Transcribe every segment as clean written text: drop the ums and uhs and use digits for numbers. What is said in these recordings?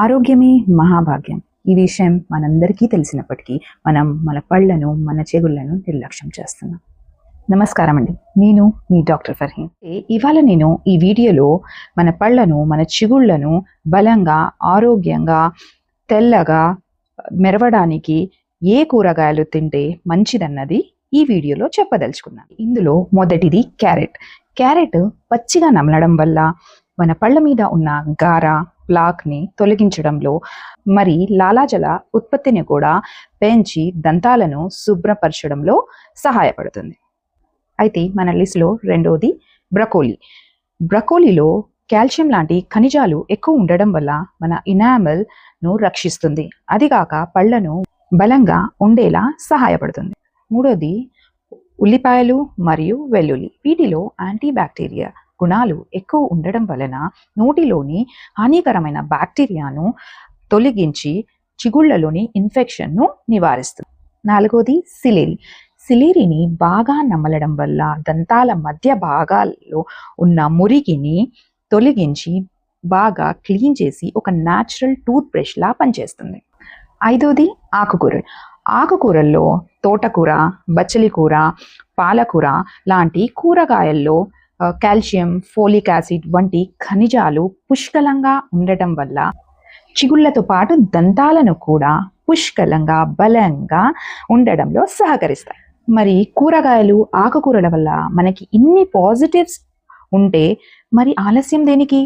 ఆరోగ్యమే మహాభాగ్యం. ఈ విషయం మనందరికీ తెలిసినప్పటికీ మనం మన పళ్ళను, మన చెవులను నిర్లక్ష్యం చేస్తున్నాం. నమస్కారం అండి, నేను మీ డాక్టర్ ఫర్హీన్. ఇవాళ నేను ఈ వీడియోలో మన పళ్ళను, మన చిగుళ్లను బలంగా, ఆరోగ్యంగా, తెల్లగా మెరవడానికి ఏ కూరగాయలు తింటే మంచిదన్నది ఈ వీడియోలో చెప్పదలుచుకున్నాను. ఇందులో మొదటిది క్యారెట్. క్యారెట్ పచ్చిగా నమలడం వల్ల మన పళ్ళ మీద ఉన్న గార, ప్లాక్ని తొలగించడంలో, మరి లాలాజల ఉత్పత్తిని కూడా పెంచి దంతాలను శుభ్రపరచడంలో సహాయపడుతుంది. అయితే మన లిస్టులో రెండోది బ్రకోలీ. బ్రకోలీలో కాల్షియం లాంటి ఖనిజాలు ఎక్కువ ఉండడం వల్ల మన ఇనామెల్ను రక్షిస్తుంది. అదిగాక పళ్ళను బలంగా ఉండేలా సహాయపడుతుంది. మూడోది ఉల్లిపాయలు మరియు వెల్లుల్లి. వీటిలో యాంటీ బ్యాక్టీరియా గుణాలు ఎక్కువ ఉండడం వలన నోటిలోని హానికరమైన బ్యాక్టీరియాను తొలగించి చిగుళ్లలోని ఇన్ఫెక్షన్ను నివారిస్తుంది. నాలుగోది సిలేరి. సిలేరిని బాగా నమలడం వల్ల దంతాల మధ్య భాగాల్లో ఉన్న మురికిని తొలగించి బాగా క్లీన్ చేసి ఒక న్యాచురల్ టూత్ బ్రష్ లా పనిచేస్తుంది. ఐదోది ఆకుకూరలు. ఆకుకూరల్లో తోటకూర, బచ్చలి కూర, పాలకూర లాంటి కూరగాయల్లో కాల్షియం, ఫోలిక్ యాసిడ్ వంటి ఖనిజాలు పుష్కలంగా ఉండటం వల్ల చిగుళ్లతో పాటు దంతాలను కూడా పుష్కలంగా, బలంగా ఉండడంలో సహకరిస్తాయి. మరి కూరగాయలు, ఆకుకూరల వల్ల మనకి ఇన్ని పాజిటివ్స్ ఉంటే మరి ఆలస్యం దేనికి?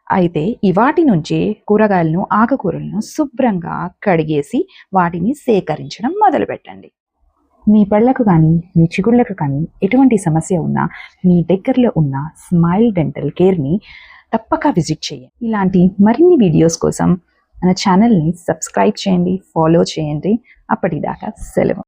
అయితే వాటి నుంచి కూరగాయలను, ఆకుకూరలను శుభ్రంగా కడిగేసి వాటిని సేకరించడం మొదలుపెట్టండి. మీ పళ్ళకు కానీ, మీ చిగుళ్లకు కానీ ఎటువంటి సమస్య ఉన్నా మీ దగ్గరలో ఉన్న స్మైల్ డెంటల్ కేర్ని తప్పక విజిట్ చేయండి. ఇలాంటి మరిన్ని వీడియోస్ కోసం మన ఛానల్ని సబ్స్క్రైబ్ చేయండి, ఫాలో చేయండి. అప్పటిదాకా సెలవు.